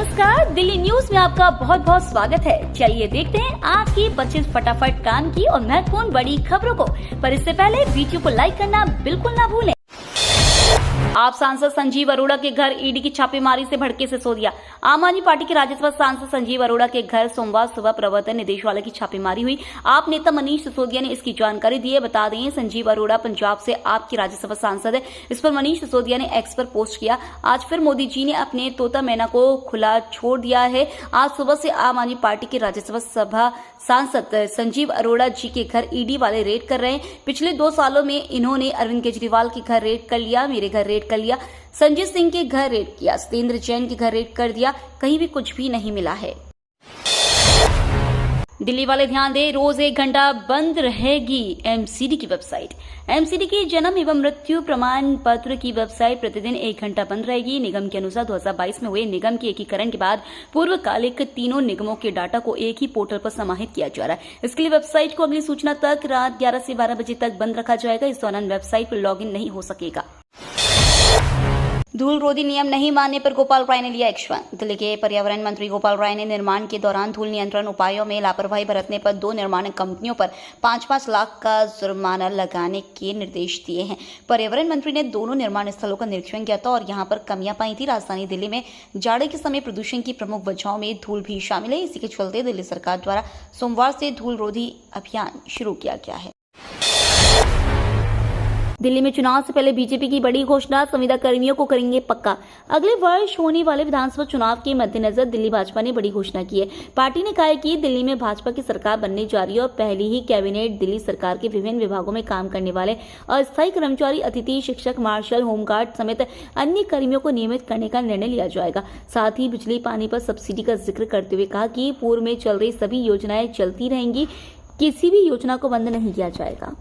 नमस्कार, दिल्ली न्यूज में आपका बहुत बहुत स्वागत है। चलिए देखते हैं आज की 25 फटाफट काम की और महत्वपूर्ण बड़ी खबरों को। पर इससे पहले वीडियो को लाइक करना बिल्कुल ना भूलें। आप सांसद संजीव अरोड़ा के घर ईडी की छापेमारी से भड़के सिसोदिया। आम आदमी पार्टी के राज्यसभा सांसद संजीव अरोड़ा के घर सोमवार सुबह प्रवर्तन निदेशालय की छापेमारी हुई। आप नेता मनीष सिसोदिया ने इसकी जानकारी दी है। बता दें, संजीव अरोड़ा पंजाब से आपके राज्यसभा सांसद है। इस पर मनीष सिसोदिया ने एक्स पर पोस्ट किया। आज फिर मोदी जी ने अपने तोता मैना को खुला छोड़ दिया है। आज सुबह से आम आदमी पार्टी के राज्यसभा सांसद संजीव अरोड़ा जी के घर ईडी वाले रेड कर रहे हैं। पिछले 2 सालों में इन्होंने अरविंद केजरीवाल के घर रेड कर लिया, मेरे घर रेड कर लिया, संजय सिंह के घर रेड किया, सत्येंद्र जैन के घर रेड कर दिया, कहीं भी कुछ भी नहीं मिला है। दिल्ली वाले ध्यान दें, रोज 1 घंटा बंद रहेगी एमसीडी की वेबसाइट। एमसीडी की जन्म एवं मृत्यु प्रमाण पत्र की वेबसाइट प्रतिदिन 1 घंटा बंद रहेगी। निगम के अनुसार 2022 में हुए निगम के एकीकरण के बाद पूर्वकालिक तीनों निगमों के डाटा को एक ही पोर्टल पर समाहित किया जा रहा है। इसके लिए वेबसाइट को अगली सूचना तक रात 11 से 12 बजे तक बंद रखा जाएगा। इस दौरान वेबसाइट पर लॉगिन नहीं हो सकेगा। धूल रोधी नियम नहीं मानने पर गोपाल राय ने लिया एक्शन। दिल्ली के पर्यावरण मंत्री गोपाल राय ने निर्माण के दौरान धूल नियंत्रण उपायों में लापरवाही बरतने पर 2 निर्माण कंपनियों पर 5-5 लाख का जुर्माना लगाने के निर्देश दिए हैं। पर्यावरण मंत्री ने दोनों निर्माण स्थलों का निरीक्षण किया था और यहां पर कमियां पाई थी। राजधानी दिल्ली में जाड़े के समय प्रदूषण की प्रमुख वजहों में धूल भी शामिल है। इसी के चलते दिल्ली सरकार द्वारा सोमवार से धूल रोधी अभियान शुरू किया गया है। दिल्ली में चुनाव से पहले बीजेपी की बड़ी घोषणा, संविदा कर्मियों को करेंगे पक्का। अगले वर्ष होने वाले विधानसभा चुनाव के मद्देनजर दिल्ली भाजपा ने बड़ी घोषणा की है। पार्टी ने कहा है कि दिल्ली में भाजपा की सरकार बनने जा रही है और पहली ही कैबिनेट दिल्ली सरकार के विभिन्न विभागों में काम करने वाले अस्थायी कर्मचारी, अतिथि शिक्षक, मार्शल, होमगार्ड समेत अन्य कर्मियों को नियमित करने का निर्णय लिया जाएगा। साथ ही बिजली पानी पर सब्सिडी का जिक्र करते हुए कहा कि पूर्व में चल रही सभी योजनाएं चलती रहेंगी, किसी भी योजना को बंद नहीं किया जाएगा।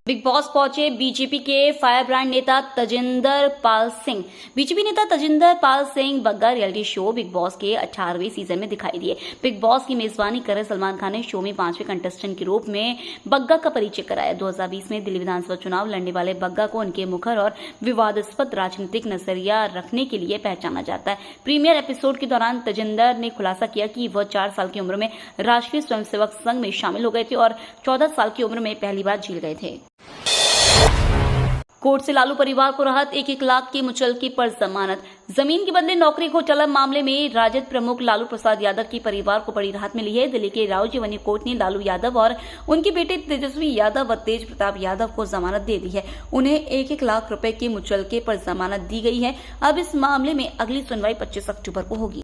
बिग बॉस पहुंचे बीजेपी के फायर ब्रांड नेता तजिंदर पाल सिंह। बीजेपी नेता Tajinder Pal Singh Bagga reality show Bigg Boss के 18वें सीजन में दिखाई दिए। बिग बॉस की मेजबानी कर सलमान खान ने शो में 5वें कंटेस्टेंट के रूप में बग्गा का परिचय कराया। 2020 में दिल्ली विधानसभा चुनाव लड़ने वाले बग्गा को उनके मुखर और विवादास्पद राजनीतिक नजरिया रखने के लिए पहचाना जाता है। प्रीमियर एपिसोड के दौरान तजिंदर ने खुलासा किया कि वह 4 साल की उम्र में राष्ट्रीय स्वयंसेवक संघ में शामिल हो गए थे और 14 साल की उम्र में पहली बार जेल गए थे। कोर्ट से लालू परिवार को राहत, 1-1 लाख की मुचलकी पर जमानत। जमीन के बदले नौकरी घोटाला मामले में राजद प्रमुख लालू प्रसाद यादव के परिवार को बड़ी राहत मिली है। दिल्ली के रावजीवनी कोर्ट ने लालू यादव और उनके बेटे तेजस्वी यादव व तेज प्रताप यादव को जमानत दे दी है। उन्हें 1-1 लाख रुपए के मुचलके पर जमानत दी गई है। अब इस मामले में अगली सुनवाई 25 अक्टूबर को होगी।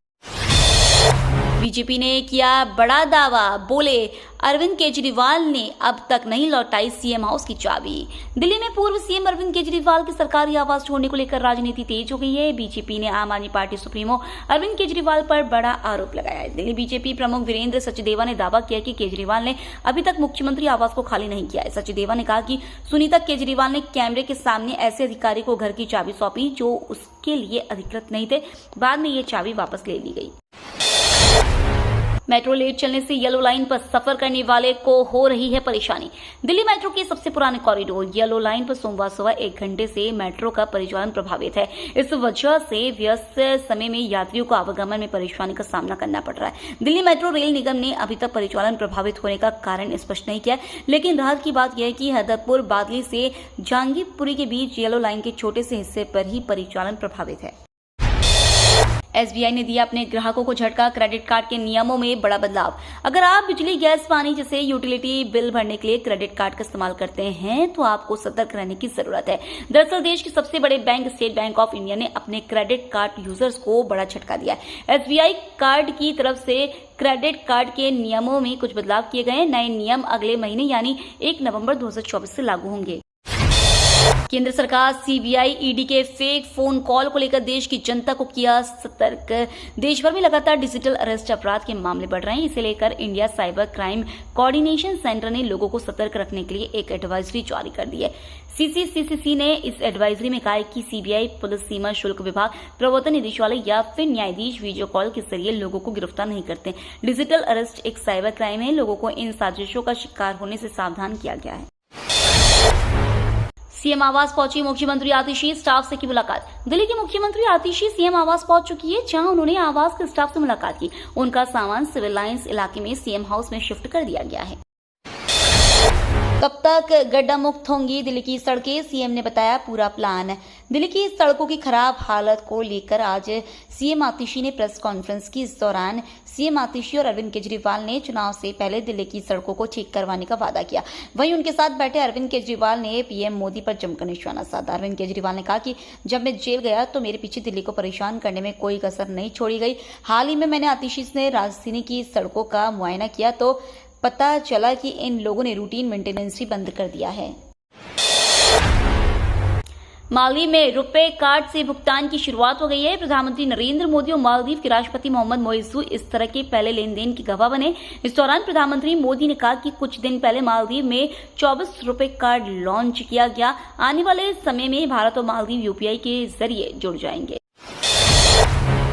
बीजेपी ने किया बड़ा दावा, बोले अरविंद केजरीवाल ने अब तक नहीं लौटाई सीएम हाउस की चाबी। दिल्ली में पूर्व सीएम अरविंद केजरीवाल के सरकारी आवास छोड़ने को लेकर राजनीति तेज हो गई है। बीजेपी ने आम आदमी पार्टी सुप्रीमो अरविंद केजरीवाल पर बड़ा आरोप लगाया है। दिल्ली बीजेपी प्रमुख वीरेंद्र सचदेवा ने दावा किया कि केजरीवाल ने अभी तक मुख्यमंत्री आवास को खाली नहीं किया है। सचदेवा ने कहा कि सुनीता केजरीवाल ने कैमरे के सामने ऐसे अधिकारी को घर की चाबी सौंपी जो उसके लिए अधिकृत नहीं थे। बाद में ये चाबी वापस ले ली गई। मेट्रो लेट चलने से येलो लाइन पर सफर करने वाले को हो रही है परेशानी। दिल्ली मेट्रो के सबसे पुराने कॉरिडोर येलो लाइन पर सोमवार सुबह 1 घंटे से मेट्रो का परिचालन प्रभावित है। इस वजह से व्यस्त समय में यात्रियों को आवागमन में परेशानी का सामना करना पड़ रहा है। दिल्ली मेट्रो रेल निगम ने अभी तक परिचालन प्रभावित होने का कारण स्पष्ट नहीं किया, लेकिन राहत की बात यह है कि हैदरपुर बादली से जहांगीरपुरी के बीच येलो लाइन के छोटे से हिस्से पर ही परिचालन प्रभावित है। एसबीआई ने दिया अपने ग्राहकों को झटका, क्रेडिट कार्ड के नियमों में बड़ा बदलाव। अगर आप बिजली, गैस, पानी जैसे यूटिलिटी बिल भरने के लिए क्रेडिट कार्ड का इस्तेमाल करते हैं तो आपको सतर्क रहने की जरूरत है। दरअसल देश के सबसे बड़े bank state bank of India ने अपने क्रेडिट कार्ड यूजर्स को बड़ा झटका दिया है। एसबीआई कार्ड की तरफ से क्रेडिट कार्ड के नियमों में कुछ बदलाव किए गए। नए नियम अगले महीने यानी 1 नवंबर 2024 से लागू होंगे। केंद्र सरकार सीबीआई ईडी के फेक फोन कॉल को लेकर देश की जनता को किया सतर्क। देश भर में लगातार डिजिटल अरेस्ट अपराध के मामले बढ़ रहे हैं। इसे लेकर India cyber crime coordination centre ने लोगों को सतर्क रखने के लिए एक एडवाइजरी जारी कर दी है। सीसीसीसी ने इस एडवाइजरी में कहा है कि सीबीआई, पुलिस, सीमा शुल्क विभाग, प्रवर्तन निदेशालय या फिर न्यायाधीश वीडियो कॉल के जरिए लोगों को गिरफ्तार नहीं करते। डिजिटल अरेस्ट एक साइबर क्राइम है। लोगों को इन साजिशों का शिकार होने से सावधान किया गया है। सीएम आवास पहुंची मुख्यमंत्री आतिशी, स्टाफ से की मुलाकात। दिल्ली की मुख्यमंत्री आतिशी सीएम आवास पहुंच चुकी है, जहां उन्होंने आवास के स्टाफ से मुलाकात की। उनका सामान सिविल लाइंस इलाके में सीएम हाउस में शिफ्ट कर दिया गया है। कब तक गड्ढा मुक्त होंगी दिल्ली की सड़कें, सीएम ने बताया पूरा प्लान। दिल्ली की सड़कों की खराब हालत को लेकर आज सीएम आतिशी ने प्रेस कॉन्फ्रेंस की। इस दौरान सीएम आतिशी और अरविंद केजरीवाल ने चुनाव से पहले दिल्ली की सड़कों को ठीक करवाने का वादा किया। वहीं उनके साथ बैठे अरविंद केजरीवाल ने पीएम मोदी पर जमकर निशाना साधा। अरविंद केजरीवाल ने कहा कि जब मैं जेल गया तो मेरे पीछे दिल्ली को परेशान करने में कोई कसर नहीं छोड़ी गई। हाल ही में मैंने आतिशी से राजधानी की सड़कों का मुआयना किया तो पता चला कि इन लोगों ने रूटीन मेंटेनेंस ही बंद कर दिया है। मालदीव में रुपए कार्ड से भुगतान की शुरुआत हो गई है। प्रधानमंत्री नरेंद्र मोदी और मालदीव के राष्ट्रपति मोहम्मद मोइज़ू इस तरह के पहले लेन देन की गवाह बने। इस दौरान प्रधानमंत्री मोदी ने कहा कि कुछ दिन पहले मालदीव में 24 रुपए कार्ड लॉन्च किया गया। आने वाले समय में भारत और मालदीव यूपीआई के जरिए जुड़ जाएंगे।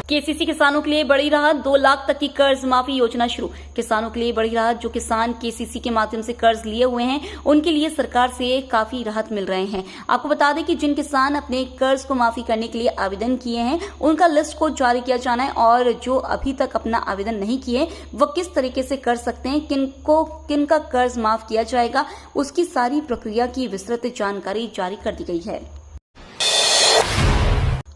केसीसी किसानों के लिए बड़ी राहत, 2 लाख तक की कर्ज माफी योजना शुरू। किसानों के लिए बड़ी राहत। जो किसान केसीसी के माध्यम से कर्ज लिए हुए हैं उनके लिए सरकार से काफी राहत मिल रहे हैं। आपको बता दें कि जिन किसान अपने कर्ज को माफी करने के लिए आवेदन किए हैं उनका लिस्ट को जारी किया जाना है और जो अभी तक अपना आवेदन नहीं किए वो किस तरीके से कर सकते हैं, किनका कर्ज माफ किया जाएगा, उसकी सारी प्रक्रिया की विस्तृत जानकारी जारी कर दी गई है।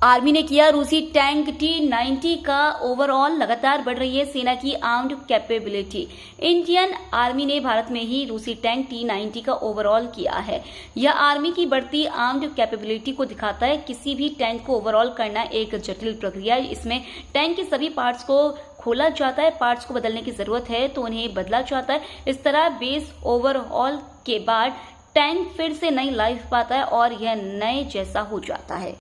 आर्मी ने किया रूसी टैंक T-90 का ओवरऑल, लगातार बढ़ रही है सेना की आर्म्ड कैपेबिलिटी। इंडियन आर्मी ने भारत में ही रूसी टैंक T-90 का ओवरऑल किया है। यह आर्मी की बढ़ती आर्म्ड कैपेबिलिटी को दिखाता है। किसी भी टैंक को ओवरऑल करना एक जटिल प्रक्रिया है। इसमें टैंक के सभी पार्ट्स को खोला जाता है, पार्ट्स को बदलने की जरूरत है तो उन्हें बदला जाता है। इस तरह बेस ओवरऑल के बाद टैंक फिर से नई लाइफ पाता है और यह नए जैसा हो जाता है।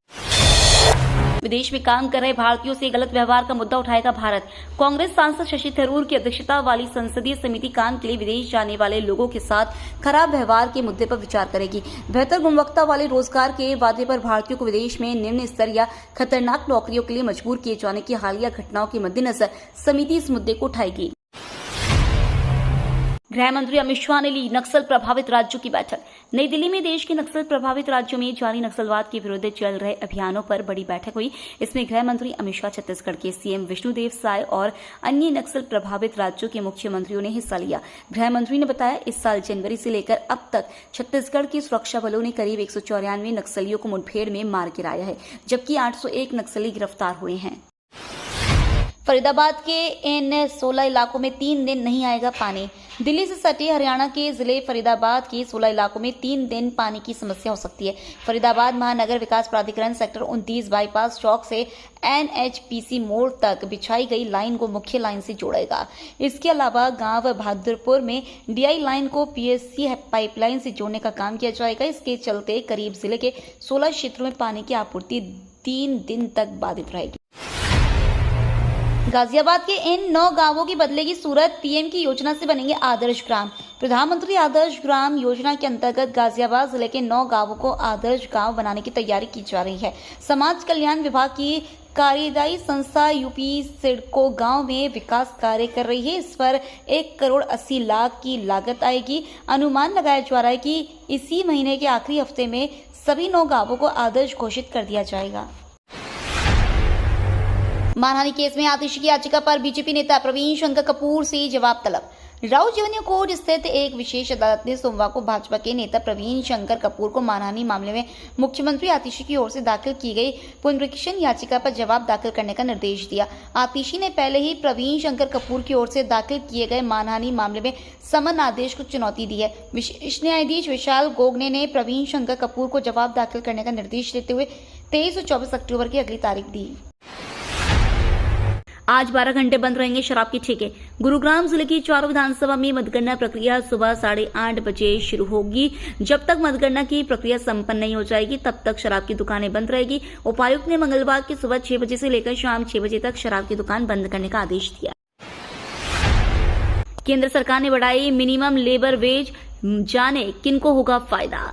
विदेश में काम कर रहे भारतीयों से गलत व्यवहार का मुद्दा उठाएगा भारत। कांग्रेस सांसद शशि थरूर की अध्यक्षता वाली संसदीय समिति काम के लिए विदेश जाने वाले लोगों के साथ खराब व्यवहार के मुद्दे पर विचार करेगी। बेहतर गुणवत्ता वाले रोजगार के वादे पर भारतीयों को विदेश में निम्न स्तर या खतरनाक नौकरियों के लिए मजबूर किए जाने की हालिया घटनाओं के मद्देनजर समिति इस मुद्दे को उठाएगी। गृह मंत्री अमित शाह ने ली नक्सल प्रभावित राज्यों की बैठक। नई दिल्ली में देश के नक्सल प्रभावित राज्यों में जारी नक्सलवाद के विरुद्ध चल रहे अभियानों पर बड़ी बैठक हुई। इसमें गृह मंत्री अमित शाह, छत्तीसगढ़ के सीएम विष्णुदेव साय और अन्य नक्सल प्रभावित राज्यों के मुख्यमंत्रियों ने हिस्सा लिया। गृह मंत्री ने बताया इस साल जनवरी से लेकर अब तक छत्तीसगढ़ के सुरक्षा बलों ने करीब 194 नक्सलियों को मुठभेड़ में मार गिराया है, जबकि 801 नक्सली गिरफ्तार हुए हैं। फरीदाबाद के इन 16 इलाकों में 3 दिन नहीं आएगा पानी। दिल्ली से सटे हरियाणा के जिले फरीदाबाद के 16 इलाकों में 3 दिन पानी की समस्या हो सकती है। फरीदाबाद महानगर विकास प्राधिकरण सेक्टर 29 बाईपास चौक से NHPC मोड़ तक बिछाई गई लाइन को मुख्य लाइन से जोड़ेगा। इसके अलावा गांव बहादुरपुर में DI लाइन को PSC पाइपलाइन से जोड़ने का काम किया जाएगा। इसके चलते करीब जिले के 16 क्षेत्रों में पानी की आपूर्ति 3 दिन तक बाधित रहेगी। गाजियाबाद के इन 9 गांवों की बदलेगी सूरत। पीएम की योजना से बनेंगे आदर्श ग्राम। प्रधानमंत्री आदर्श ग्राम योजना के अंतर्गत गाजियाबाद जिले के 9 गांवों को आदर्श गांव बनाने की तैयारी की जा रही है। समाज कल्याण विभाग की कार्यदायी संस्था यूपी सिडको गांव में विकास कार्य कर रही है। इस पर 1 करोड़ 80 लाख की लागत आएगी। अनुमान लगाया जा रहा है कि इसी महीने के आखिरी हफ्ते में सभी 9 गांवों को आदर्श घोषित कर दिया जाएगा। मानहानि केस में आतिशी की याचिका पर बीजेपी नेता प्रवीण शंकर कपूर से जवाब तलब। राउत रेवेन्यू कोर्ट स्थित एक विशेष अदालत ने सोमवार को भाजपा के नेता प्रवीण शंकर कपूर को मानहानि मामले में मुख्यमंत्री आतिशी की ओर से दाखिल की गई पुनरीक्षण याचिका पर जवाब दाखिल करने का निर्देश दिया। आतिशी ने पहले ही प्रवीण शंकर कपूर की ओर से दाखिल किए गए मानहानि मामले में समन आदेश को चुनौती दी है। विशेष न्यायाधीश विशाल गोगने ने प्रवीण शंकर कपूर को जवाब दाखिल करने का निर्देश देते हुए 23 और 24 अक्टूबर की अगली तारीख दी। आज 12 घंटे बंद रहेंगे शराब के ठेके। गुरुग्राम जिले की 4 विधानसभा में मतगणना प्रक्रिया सुबह 8:30 बजे शुरू होगी। जब तक मतगणना की प्रक्रिया संपन्न नहीं हो जाएगी तब तक शराब की दुकानें बंद रहेगी। उपायुक्त ने मंगलवार की सुबह 6 बजे से लेकर शाम 6 बजे तक शराब की दुकान बंद करने का आदेश दिया। केंद्र सरकार ने बढ़ाई मिनिमम लेबर वेज, जाने किनको होगा फायदा।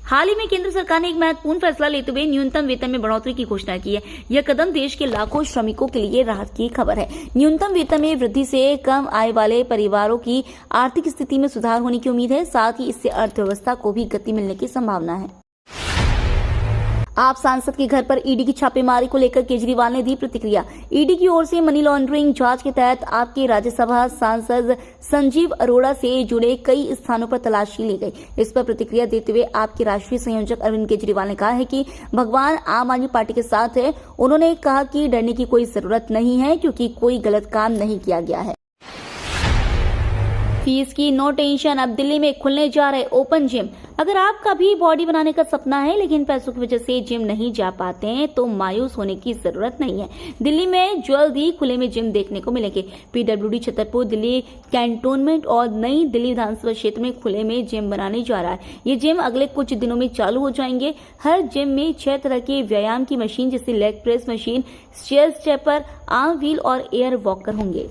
हाल ही में केंद्र सरकार ने एक महत्वपूर्ण फैसला लेते हुए न्यूनतम वेतन में बढ़ोतरी की घोषणा की है। यह कदम देश के लाखों श्रमिकों के लिए राहत की खबर है। न्यूनतम वेतन में वृद्धि से कम आय वाले परिवारों की आर्थिक स्थिति में सुधार होने की उम्मीद है। साथ ही इससे अर्थव्यवस्था को भी गति मिलने की संभावना है। आप सांसद के घर पर ईडी की छापेमारी को लेकर केजरीवाल ने दी प्रतिक्रिया। ईडी की ओर से मनी लॉन्ड्रिंग जांच के तहत आपके राज्यसभा सांसद संजीव अरोड़ा से जुड़े कई स्थानों पर तलाशी ली गई। इस पर प्रतिक्रिया देते हुए आपके राष्ट्रीय संयोजक अरविंद केजरीवाल ने कहा है कि भगवान आम आदमी पार्टी के साथ है। उन्होंने कहा कि डरने की कोई जरूरत नहीं है क्योंकि कोई गलत काम नहीं किया गया है। फीस की नो टेंशन, अब दिल्ली में खुलने जा रहे ओपन जिम। अगर आपका भी बॉडी बनाने का सपना है लेकिन पैसों की वजह से जिम नहीं जा पाते हैं तो मायूस होने की जरूरत नहीं है। दिल्ली में जल्द ही खुले में जिम देखने को मिलेंगे। पीडब्ल्यूडी छतरपुर दिल्ली कैंटोनमेंट और नई दिल्ली विधानसभा क्षेत्र में खुले में जिम बनाने जा रहा है। ये जिम अगले कुछ दिनों में चालू हो जाएंगे। हर जिम में 6 तरह के व्यायाम की मशीन जैसे leg press machine, chair stepper, arm wheel और एयर वॉकर होंगे।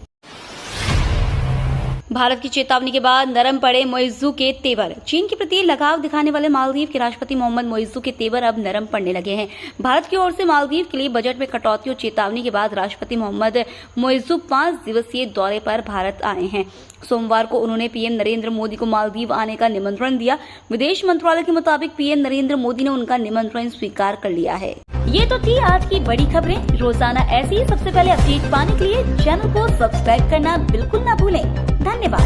भारत की चेतावनी के बाद नरम पड़े मोइज़ू के तेवर। चीन के प्रति लगाव दिखाने वाले मालदीव के राष्ट्रपति मोहम्मद मोइज़ू के तेवर अब नरम पड़ने लगे हैं। भारत की ओर से मालदीव के लिए बजट में कटौती और चेतावनी के बाद राष्ट्रपति मोहम्मद मोइज़ू 5 दिवसीय दौरे पर भारत आए हैं। सोमवार को उन्होंने पीएम नरेंद्र मोदी को मालदीव आने का निमंत्रण दिया। विदेश मंत्रालय के मुताबिक पीएम नरेंद्र मोदी ने उनका निमंत्रण स्वीकार कर लिया है। ये तो थी आज की बड़ी खबरें। रोजाना ऐसी ही सबसे पहले अपडेट पाने के लिए चैनल को सब्सक्राइब करना बिल्कुल न भूलें। धन्यवाद।